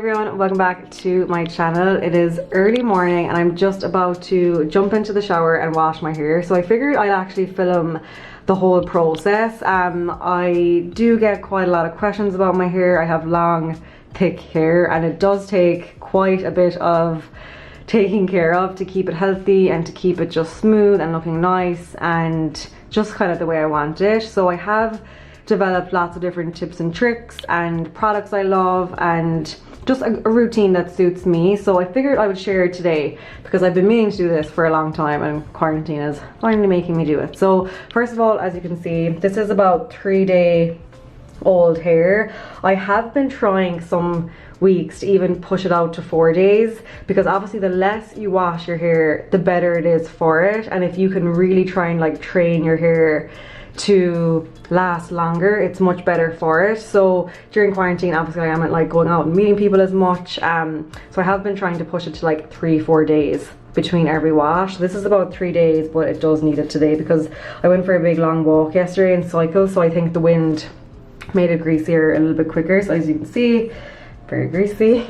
everyone, welcome back to my channel. It is early morning and I'm just about to jump into the shower and wash my hair. So I figured I'd actually film the whole process. I do get quite a lot of questions about my hair. I have long, thick hair and it does take quite a bit of taking care of to keep it healthy and to keep it just smooth and looking nice and just kind of the way I want it. So I have developed lots of different tips and tricks and products I love and just a routine that suits me. So I figured I would share it today because I've been meaning to do this for a long time and quarantine is finally making me do it. So first of all, as you can see, this is about 3-day-old hair. I have been trying some weeks to even push it out to 4 days because obviously the less you wash your hair, the better it is for it. And if you can really try and like train your hair to last longer, it's much better for it. So during quarantine, obviously I haven't like going out and meeting people as much, so I have been trying to push it to like 3-4 days between every wash. This is about 3 days, but it does need it today because I went for a big long walk yesterday in cycle, so I think the wind made it greasier a little bit quicker. So as you can see, very greasy.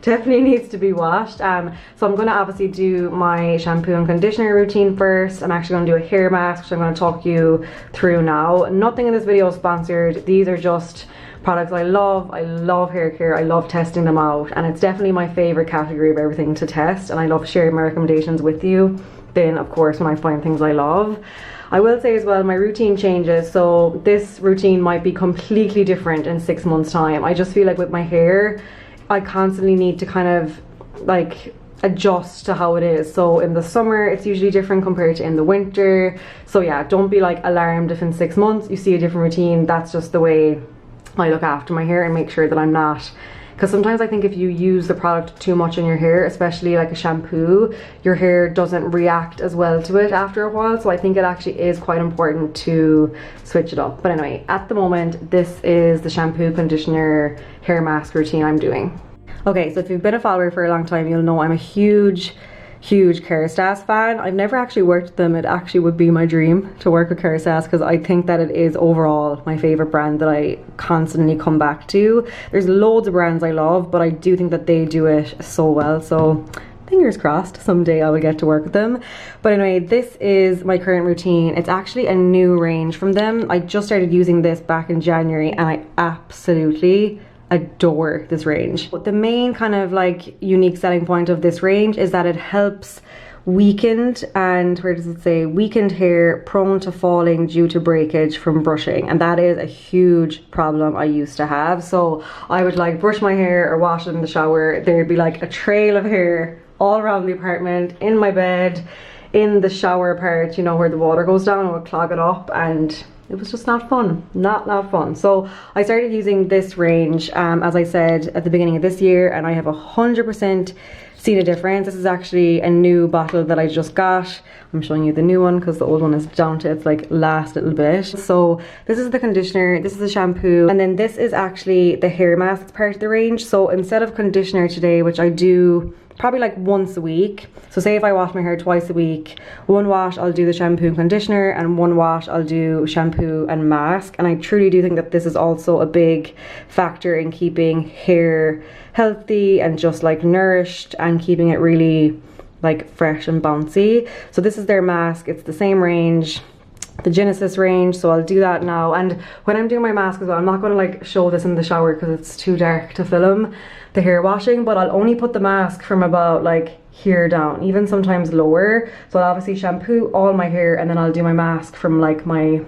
Definitely needs to be washed. So I'm going to obviously do my shampoo and conditioner routine first. I'm actually going to do a hair mask, which I'm going to talk you through now. Nothing in this video is sponsored. These are just products I love. I love hair care. I love testing them out, and it's definitely my favorite category of everything to test, and I love sharing my recommendations with you. Then of course when I find things I love. I will say as well, my routine changes, so this routine might be completely different in 6 months time. I just feel like with my hair, I constantly need to kind of like adjust to how it is. So in the summer, it's usually different compared to in the winter. So yeah, don't be like alarmed if in 6 months you see a different routine. That's just the way I look after my hair and make sure that I'm not, because sometimes I think if you use the product too much in your hair, especially like a shampoo, your hair doesn't react as well to it after a while. So I think it actually is quite important to switch it up. But anyway, at the moment, this is the shampoo, conditioner, hair mask routine I'm doing. Okay, so if you've been a follower for a long time, you'll know I'm a huge Kerastase fan. I've never actually worked with them. It actually would be my dream to work with Kerastase because I think that it is overall my favorite brand that I constantly come back to. There's loads of brands I love, but I do think that they do it so well. So fingers crossed someday I will get to work with them. But anyway, this is my current routine. It's actually a new range from them. I just started using this back in January and I absolutely adore this range. But the main kind of like unique selling point of this range is that it helps weakened, and where does it say, weakened hair prone to falling due to breakage from brushing, and that is a huge problem I used to have. So I would like brush my hair or wash it in the shower, there'd be like a trail of hair all around the apartment, in my bed, in the shower part, you know, where the water goes down, and would clog it up, and it was just not fun, not fun. So I started using this range, as I said, at the beginning of this year, and I have 100% seen a difference. This is actually a new bottle that I just got. I'm showing you the new one because the old one is down to its like last little bit. So this is the conditioner, this is the shampoo, and then this is actually the hair mask part of the range. So instead of conditioner today, which I do probably like once a week, so say if I wash my hair twice a week, one wash I'll do the shampoo and conditioner, and one wash I'll do shampoo and mask. And I truly do think that this is also a big factor in keeping hair healthy and just like nourished and keeping it really like fresh and bouncy. So this is their mask, it's the same range, the Genesis range, so I'll do that now. And when I'm doing my mask as well, I'm not going to like show this in the shower because it's too dark to film the hair washing, but I'll only put the mask from about like here down, even sometimes lower. So I'll obviously shampoo all my hair and then I'll do my mask from like my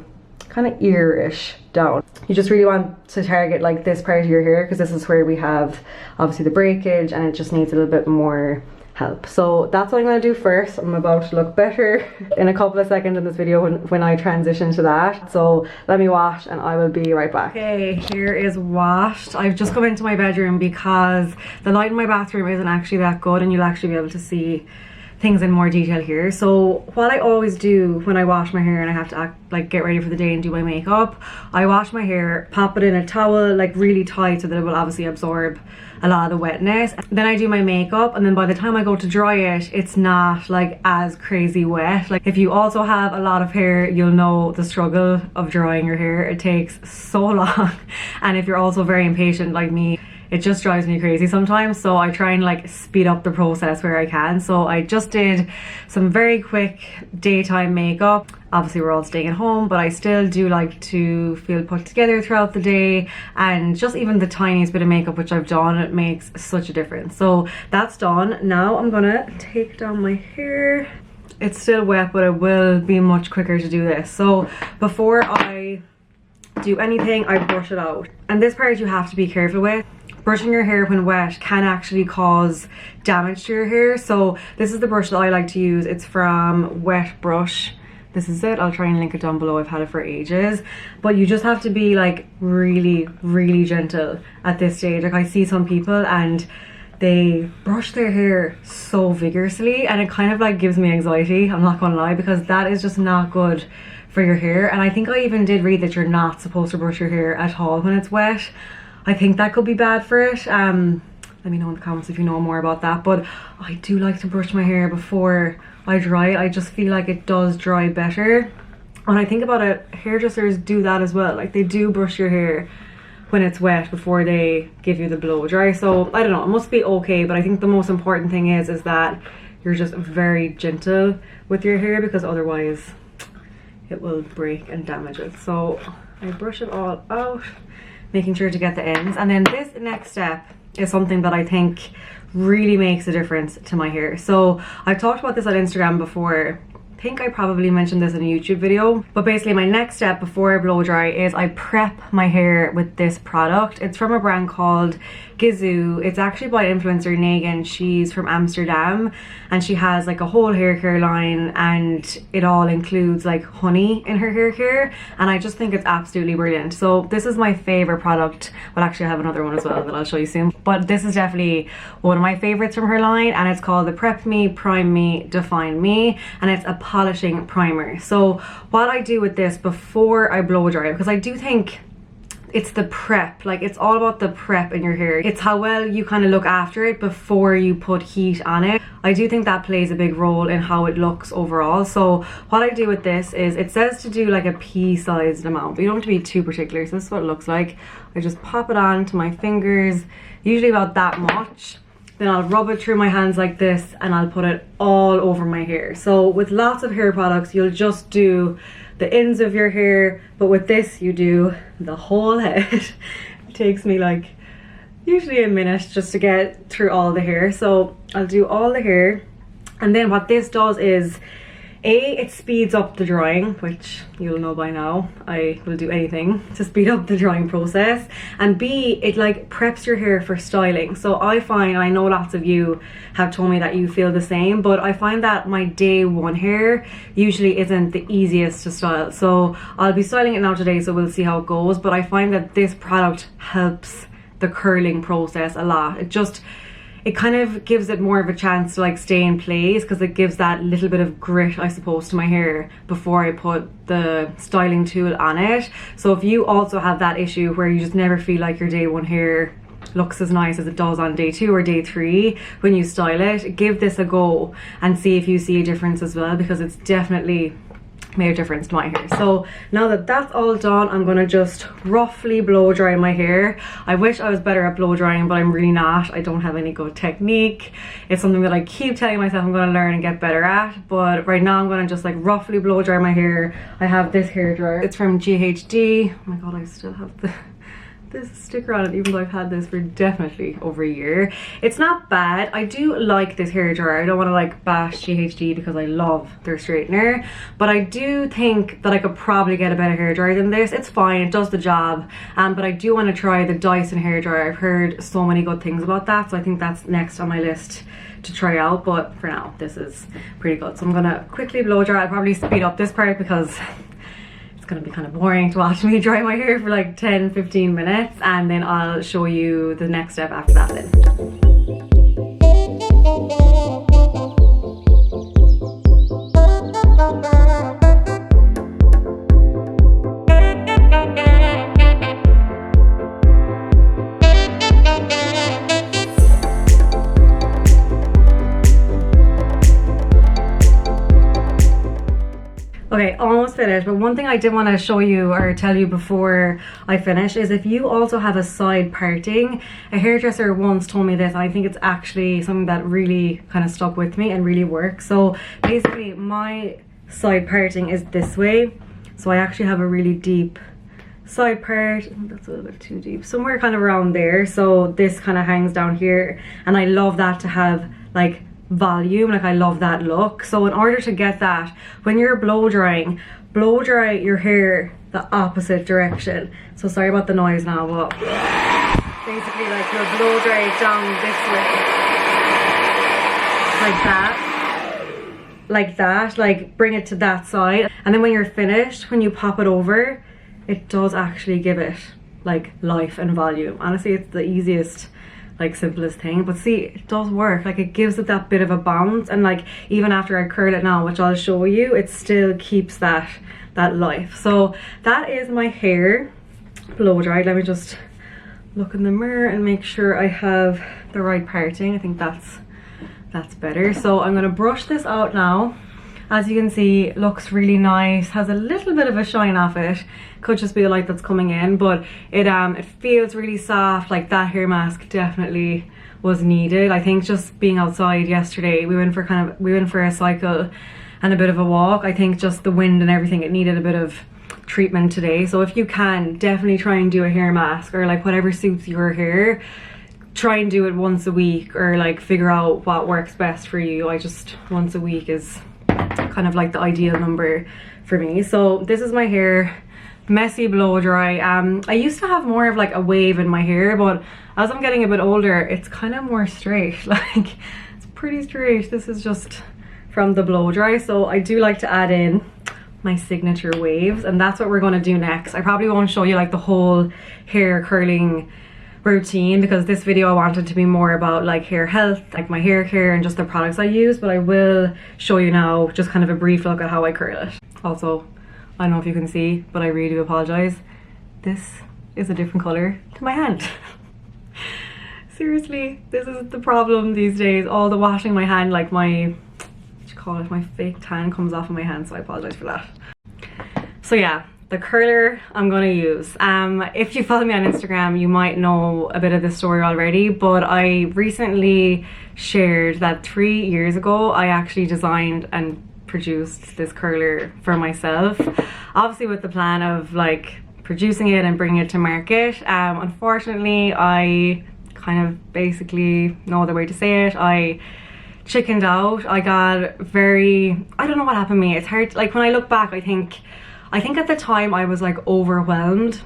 kind of ear-ish down. You just really want to target like this part of your hair because this is where we have obviously the breakage and it just needs a little bit more help. So that's what I'm going to do first. I'm about to look better in a couple of seconds in this video when I transition to that. So let me wash and I will be right back. Okay, here is washed. I've just come into my bedroom because the light in my bathroom isn't actually that good and you'll actually be able to see things in more detail here. So what I always do when I wash my hair and I have to get ready for the day and do my makeup, I wash my hair, pop it in a towel like really tight so that it will obviously absorb a lot of the wetness. Then I do my makeup, and then by the time I go to dry it, it's not like as crazy wet. Like if you also have a lot of hair, you'll know the struggle of drying your hair. It takes so long, and if you're also very impatient like me, it just drives me crazy sometimes. So I try and like speed up the process where I can. So I just did some very quick daytime makeup. Obviously we're all staying at home, but I still do like to feel put together throughout the day, and just even the tiniest bit of makeup which I've done, it makes such a difference. So that's done. Now I'm gonna take down my hair. It's still wet, but it will be much quicker to do this. So before I do anything, I brush it out. And this part you have to be careful with. Brushing your hair when wet can actually cause damage to your hair. So this is the brush that I like to use. It's from Wet Brush. This is it. I'll try and link it down below. I've had it for ages. But you just have to be like really, really gentle at this stage. Like I see some people and they brush their hair so vigorously, and it kind of like gives me anxiety, I'm not gonna lie, because that is just not good for your hair. And I think I even did read that you're not supposed to brush your hair at all when it's wet. I think that could be bad for it. Let me know in the comments if you know more about that. But I do like to brush my hair before I dry it. I just feel like it does dry better. When I think about it, hairdressers do that as well. Like they do brush your hair when it's wet before they give you the blow dry. So I don't know, it must be okay, but I think the most important thing is that you're just very gentle with your hair, because otherwise it will break and damage it. So I brush it all out, making sure to get the ends. And then this next step is something that I think really makes a difference to my hair. So I've talked about this on Instagram before. I think I probably mentioned this in a YouTube video, but basically my next step before I blow dry is I prep my hair with this product. It's from a brand called Gizoo. It's actually by influencer Negan. She's from Amsterdam, and she has like a whole hair care line, and it all includes like honey in her hair care, and I just think it's absolutely brilliant. So this is my favorite product. Well, actually I have another one as well that I'll show you soon, but this is definitely one of my favorites from her line, and it's called the Prep Me, Prime Me, Define Me, and it's a polishing primer. So what I do with this before I blow dry, because I do think it's the prep, like it's all about the prep in your hair. It's how well you kind of look after it before you put heat on it. I do think that plays a big role in how it looks overall. So what I do with this is, it says to do like a pea-sized amount, but you don't have to be too particular. So this is what it looks like. I just pop it on to my fingers, usually about that much. Then I'll rub it through my hands like this, and I'll put it all over my hair. So with lots of hair products, you'll just do the ends of your hair, but with this you do the whole head. It takes me like usually a minute just to get through all the hair. So I'll do all the hair, and then what this does is it speeds up the drying, which you'll know by now I will do anything to speed up the drying process, and B, it like preps your hair for styling. So I find, I know lots of you have told me that you feel the same, but I find that my day one hair usually isn't the easiest to style. So I'll be styling it now today, so we'll see how it goes, but I find that this product helps the curling process a lot. It kind of gives it more of a chance to like stay in place, because it gives that little bit of grit, I suppose, to my hair before I put the styling tool on it. So if you also have that issue where you just never feel like your day one hair looks as nice as it does on day 2 or day 3 when you style it, give this a go and see if you see a difference as well, because it's definitely made a difference to my hair. So now that that's all done, I'm gonna just roughly blow dry my hair. I wish I was better at blow drying, but I'm really not. I don't have any good technique. It's something that I keep telling myself I'm gonna learn and get better at, but right now I'm gonna just like roughly blow dry my hair. I have this hair dryer. It's from GHD. Oh my god, I still have this sticker on it, even though I've had this for definitely over a year. It's not bad. I do like this hair dryer. I don't want to like bash GHD because I love their straightener, but I do think that I could probably get a better hair dryer than this. It's fine, it does the job, but I do want to try the Dyson hair dryer. I've heard so many good things about that, so I think that's next on my list to try out, but for now this is pretty good. So I'm gonna quickly blow dry. I'll probably speed up this part because gonna be kind of boring to watch me dry my hair for like 10-15 minutes, and then I'll show you the next step after that then. Okay, almost finished, but one thing I did want to show you or tell you before I finish is if you also have a side parting. A hairdresser once told me this, and I think it's actually something that really kind of stuck with me and really works. So basically my side parting is this way. So I actually have a really deep side part. I think that's a little bit too deep, somewhere kind of around there. So this kind of hangs down here, and I love that to have like volume. Like I love that look. So in order to get that, when you're blow drying, blow dry your hair the opposite direction. So sorry about the noise now, but basically like you'll blow dry it down this way, like that, like bring it to that side, and then when you're finished, when you pop it over, it does actually give it like life and volume. Honestly, it's the easiest, like simplest thing, but see, it does work. Like it gives it that bit of a bounce, and like even after I curl it now, which I'll show you, it still keeps that life. So that is my hair blow dried. Let me just look in the mirror and make sure I have the right parting. I think that's better. So I'm gonna brush this out now. As you can see, it looks really nice, has a little bit of a shine off it. Could just be the light that's coming in, but it feels really soft. Like that hair mask definitely was needed. I think just being outside yesterday, we went for a cycle and a bit of a walk. I think just the wind and everything, it needed a bit of treatment today. So if you can, definitely try and do a hair mask, or like whatever suits your hair. Try and do it once a week, or like figure out what works best for you. I just, once a week is kind of like the ideal number for me. So this is my hair, messy blow dry. I used to have more of like a wave in my hair, but as I'm getting a bit older, it's kind of more straight. Like it's pretty straight. This is just from the blow dry. So I do like to add in my signature waves, and that's what we're going to do next. I probably won't show you like the whole hair curling routine, because this video I wanted to be more about like hair health, like my hair care and just the products I use, but I will show you now just kind of a brief look at how I curl it. Also, I don't know if you can see, but I really do apologize, this is a different color to my hand. Seriously, this is the problem these days. All the washing my hand, like my, what you call it, my fake tan comes off of my hand, so I apologize for that. So yeah, the curler I'm going to use. If you follow me on Instagram, you might know a bit of this story already, but I recently shared that 3 years ago I actually designed and produced this curler for myself, obviously with the plan of like producing it and bringing it to market. Unfortunately, I kind of basically, no other way to say it, I chickened out. I got very, I don't know what happened to me. It's hard, like when I look back, I think at the time I was like overwhelmed.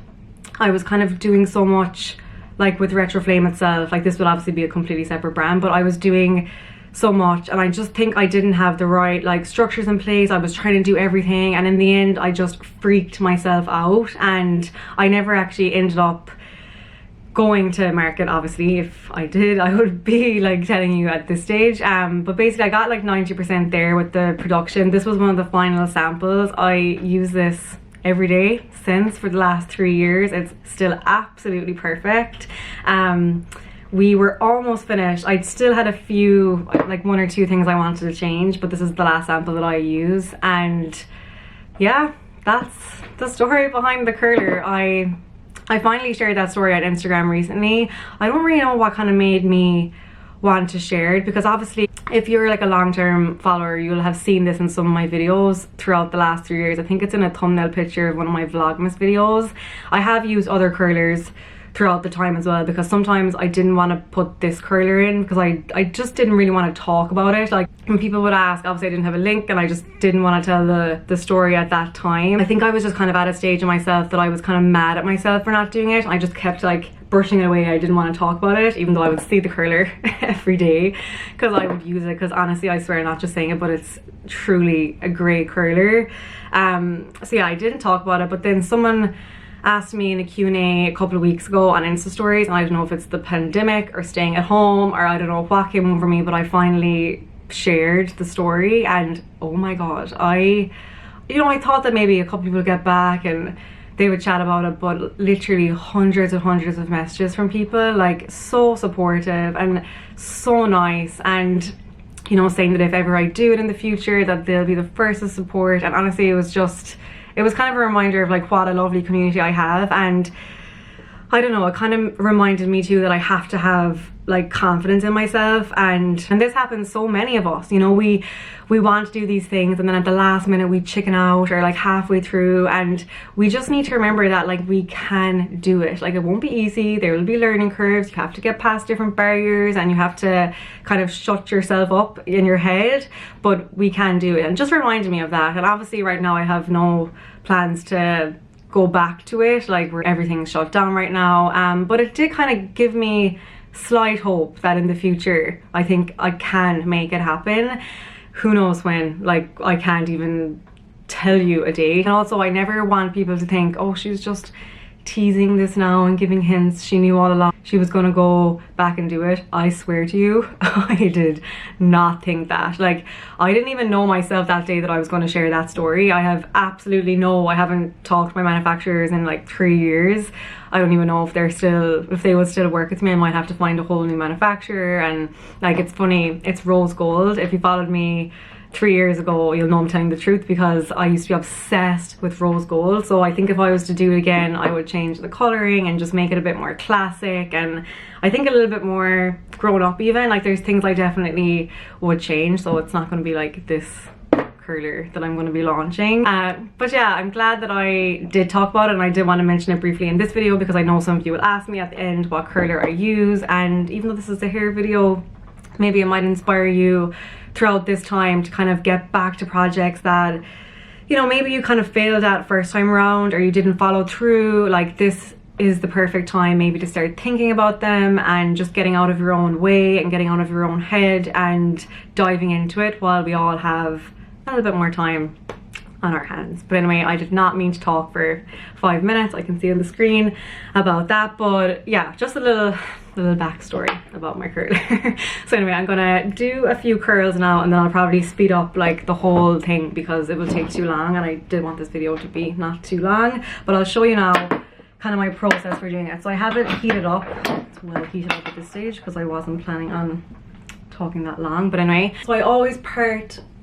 I was kind of doing so much, like with Retroflame itself, like this would obviously be a completely separate brand, but I was doing so much, and I just think I didn't have the right like structures in place. I was trying to do everything, and in the end I just freaked myself out, and I never actually ended up going to market. Obviously if I did, I would be like telling you at this stage, but basically I got like 90% there with the production. This was one of the final samples. I use this every day since for the last 3 years. It's still absolutely perfect. We were almost finished. I still had a few, like 1 or 2 things I wanted to change, but this is the last sample that I use, and yeah, that's the story behind the curler. I finally shared that story on Instagram recently. I don't really know what kind of made me want to share it, because obviously if you're like a long-term follower, you'll have seen this in some of my videos throughout the last 3 years. I think it's in a thumbnail picture of one of my Vlogmas videos. I have used other curlers throughout the time as well, because sometimes I didn't want to put this curler in because I just didn't really want to talk about it. Like when people would ask, obviously I didn't have a link, and I just didn't want to tell the story at that time. I think I was just kind of at a stage in myself that I was kind of mad at myself for not doing it. I just kept like brushing it away. I didn't want to talk about it, even though I would see the curler every day because I would use it, because honestly I swear, not just saying it, but it's truly a great curler. So yeah, I didn't talk about it, but then someone asked me in a Q&A a couple of weeks ago on Insta stories, and I don't know if it's the pandemic or staying at home or I don't know what came over me, but I finally shared the story, and oh my god, I thought that maybe a couple people would get back and they would chat about it, but literally hundreds and hundreds of messages from people, like so supportive and so nice, and you know, saying that if ever I do it in the future that they'll be the first to support. And honestly, it was just it was kind of a reminder of like what a lovely community I have. And I don't know, it kind of reminded me too that I have to have like confidence in myself, and this happens so many of us, you know, we want to do these things and then at the last minute we chicken out, or like halfway through, and we just need to remember that like we can do it. Like it won't be easy, there will be learning curves, you have to get past different barriers and you have to kind of shut yourself up in your head, but we can do it. And just reminded me of that. And obviously right now I have no plans to go back to it, like where everything's shut down right now, but it did kind of give me slight hope that in the future I think I can make it happen. Who knows when, like I can't even tell you a date. And also I never want people to think, oh, she's just teasing this now and giving hints. She knew all along she was gonna go back and do it. I swear to you, I did not think that. Like I didn't even know myself that day that I was going to share that story. I have absolutely I haven't talked to my manufacturers in like 3 years. I don't even know if they would still work with me. I might have to find a whole new manufacturer. And like, it's funny, it's rose gold. If you followed me 3 years ago, you'll know I'm telling the truth, because I used to be obsessed with rose gold. So I think if I was to do it again, I would change the coloring and just make it a bit more classic, and I think a little bit more grown up even. Like there's things I definitely would change, so it's not going to be like this curler that I'm going to be launching. But yeah, I'm glad that I did talk about it, and I did want to mention it briefly in this video because I know some of you will ask me at the end what curler I use. And even though this is a hair video, maybe it might inspire you throughout this time to kind of get back to projects that, you know, maybe you kind of failed at first time around, or you didn't follow through. Like this is the perfect time maybe to start thinking about them and just getting out of your own way and getting out of your own head and diving into it while we all have a little bit more time on our hands. But anyway, I did not mean to talk for 5 minutes. I can see on the screen about that, but yeah, just a little backstory about my curler. So anyway, I'm gonna do a few curls now, and then I'll probably speed up like the whole thing because it will take too long, and I did want this video to be not too long. But I'll show you now kind of my process for doing it. So I have it heated up. It's well heated up at this stage because I wasn't planning on talking that long. But anyway, so I always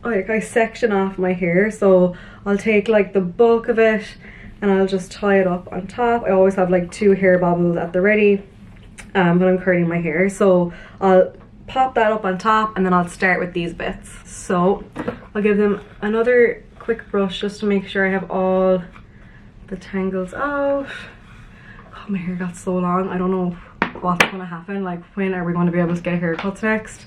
I section off my hair. So I'll take like the bulk of it and I'll just tie it up on top. I always have like 2 hair bobbles at the ready when I'm curling my hair. So I'll pop that up on top, and then I'll start with these bits. So I'll give them another quick brush just to make sure I have all the tangles out. Oh, my hair got so long. I don't know what's gonna happen. Like, when are we going to be able to get haircuts next?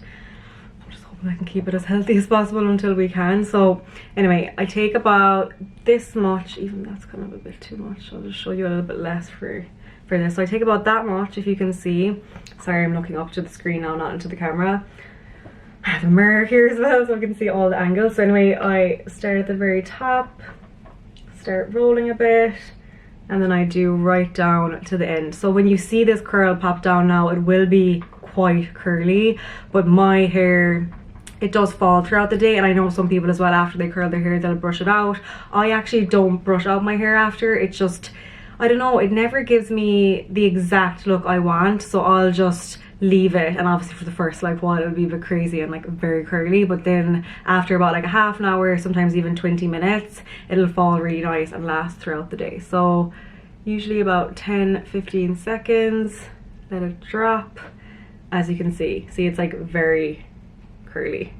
I'm just hoping I can keep it as healthy as possible until we can. So anyway, I take about this much. Even that's kind of a bit too much. I'll just show you a little bit less for this. So I take about that much, if you can see. Sorry, I'm looking up to the screen now, not into the camera. I have a mirror here as well so I can see all the angles. So anyway, I start at the very top, start rolling a bit, and then I do right down to the end. So when you see this curl pop down now, it will be quite curly, but my hair, it does fall throughout the day. And I know some people as well, after they curl their hair, they'll brush it out. I actually don't brush out my hair after. It's just, I don't know, it never gives me the exact look I want, so I'll just leave it. And obviously for the first like while it'll be a bit crazy and like very curly, but then after about like a half an hour, sometimes even 20 minutes, it'll fall really nice and last throughout the day. So usually about 10-15 seconds, let it drop. As you can see it's like very curly,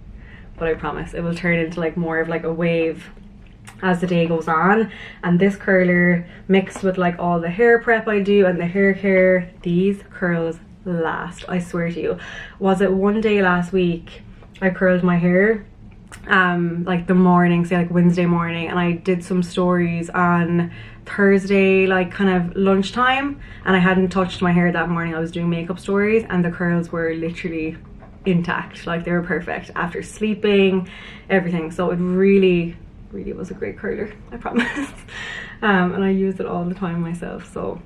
but I promise it will turn into like more of like a wave as the day goes on. And this curler mixed with like all the hair prep I do and the hair care, these curls last. I swear to you. Was it one day last week I curled my hair like the morning, say like Wednesday morning, and I did some stories on Thursday like kind of lunchtime, and I hadn't touched my hair that morning. I was doing makeup stories and the curls were literally intact, like they were perfect after sleeping, everything. So it really was a great curler, I promise. And I use it all the time myself. So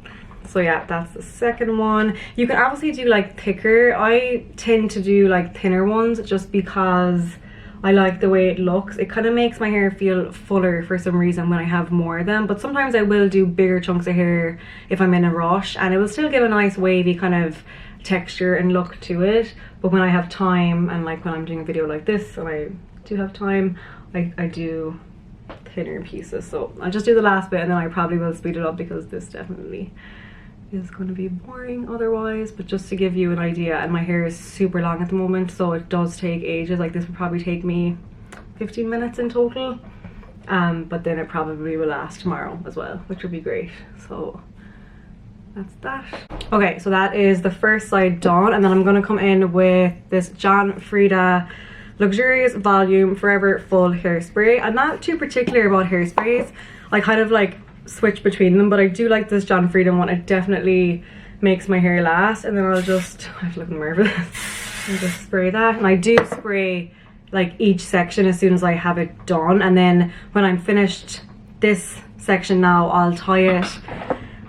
yeah, that's the second one. You can obviously do like thicker. I tend to do like thinner ones just because I like the way it looks. It kind of makes my hair feel fuller for some reason when I have more of them. But sometimes I will do bigger chunks of hair if I'm in a rush, and it will still give a nice wavy kind of texture and look to it. But when I have time, and like when I'm doing a video like this and I do have time, I do thinner pieces. So I'll just do the last bit and then I probably will speed it up because this definitely is going to be boring otherwise. But just to give you an idea, and my hair is super long at the moment, so it does take ages. Like this would probably take me 15 minutes in total, but then it probably will last tomorrow as well, which would be great. So that's that. Okay, so that is the first side done, and then I'm going to come in with this John Frieda Luxurious Volume Forever Full Hairspray. I'm not too particular about hairsprays. I kind of like switch between them, but I do like this John Frieda one. It definitely makes my hair last. And then I have to look in the mirror for this. And just spray that, and I do spray like each section as soon as I have it done, and then when I'm finished this section now, I'll tie it.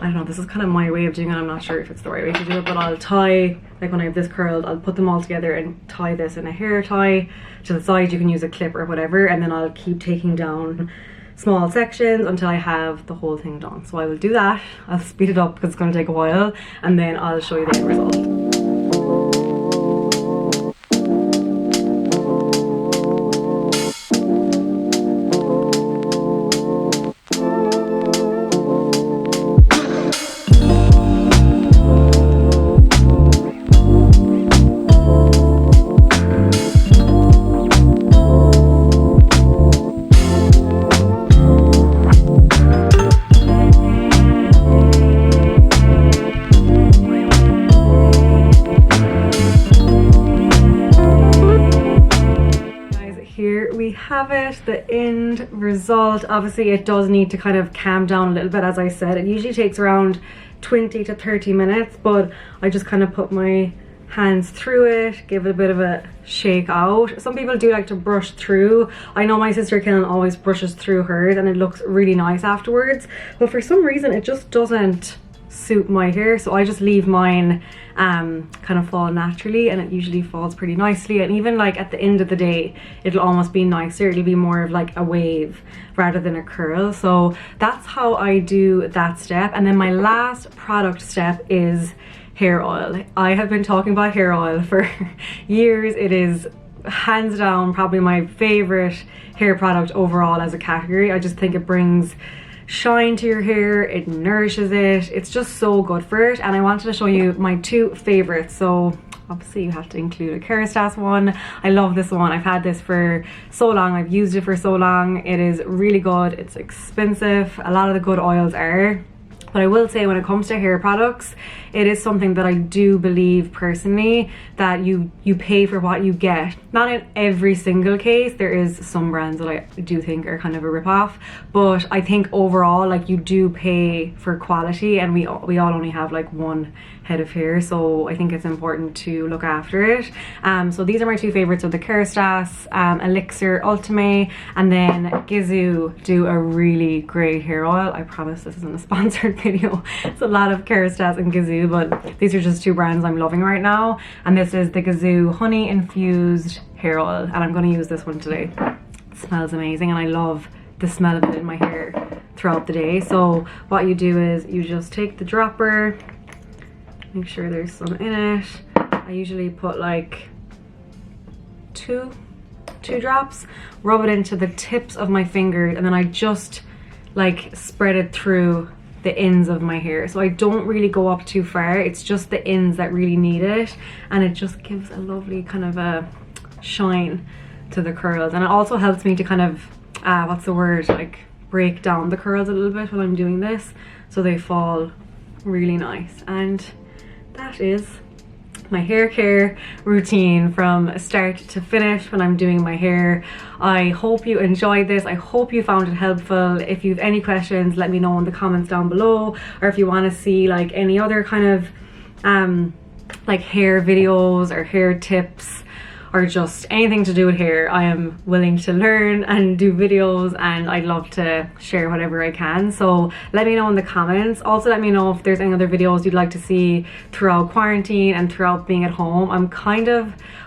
I don't know, this is kind of my way of doing it. I'm not sure if it's the right way to do it, but I'll tie, like when I have this curled, I'll put them all together and tie this in a hair tie to the side. You can use a clip or whatever, and then I'll keep taking down small sections until I have the whole thing done. So I will do that. I'll speed it up because it's going to take a while, and then I'll show you the end result. Have it, the end result. Obviously it does need to kind of calm down a little bit. As I said, it usually takes around 20 to 30 minutes, but I just kind of put my hands through it, give it a bit of a shake out. Some people do like to brush through. I know my sister Killen always brushes through hers and it looks really nice afterwards, but for some reason it just doesn't suit my hair, so I just leave mine kind of fall naturally, and it usually falls pretty nicely. And even like at the end of the day, it'll almost be nicer. It'll be more of like a wave rather than a curl. So that's how I do that step. And then my last product step is hair oil. I have been talking about hair oil for years. It is hands down probably my favorite hair product overall as a category. I just think it brings shine to your hair, it nourishes it, it's just so good for it. And I wanted to show you my two favorites. So obviously you have to include a Kerastase one. I love this one. I've had this for so long, I've used it for so long. It is really good. It's expensive, a lot of the good oils are, but I will say when it comes to hair products, it is something that I do believe personally that you pay for what you get. Not in every single case. There is some brands that I do think are kind of a rip-off, but I think overall like you do pay for quality, and we all only have like one head of hair, so I think it's important to look after it. So these are my two favorites, are the Kerastase Elixir Ultime, and then Gizou do a really great hair oil. I promise this isn't a sponsored video. It's a lot of Kerastase and Gizou, but these are just two brands I'm loving right now. And this is the Gizou Honey Infused Hair Oil, and I'm going to use this one today. It smells amazing, and I love the smell of it in my hair throughout the day. So what you do is you just take the dropper, make sure there's some in it. I usually put like two drops, rub it into the tips of my fingers, and then I just like spread it through the ends of my hair. So I don't really go up too far, it's just the ends that really need it, and it just gives a lovely kind of a shine to the curls. And it also helps me to kind of what's the word, like break down the curls a little bit when I'm doing this, so they fall really nice. And that is my hair care routine from start to finish when I'm doing my hair. I hope you enjoyed this. I hope you found it helpful. If you have any questions, let me know in the comments down below, or if you want to see like any other kind of like hair videos or hair tips, or just anything to do with hair, I am willing to learn and do videos, and I'd love to share whatever I can. So let me know in the comments. Also let me know if there's any other videos you'd like to see throughout quarantine and throughout being at home.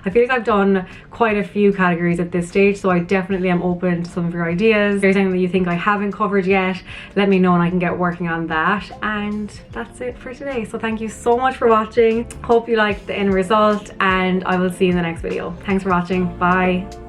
I feel like I've done quite a few categories at this stage, so I definitely am open to some of your ideas. If there's anything that you think I haven't covered yet, let me know and I can get working on that. And that's it for today. So thank you so much for watching. Hope you liked the end result, and I will see you in the next video. Thanks for watching. Bye.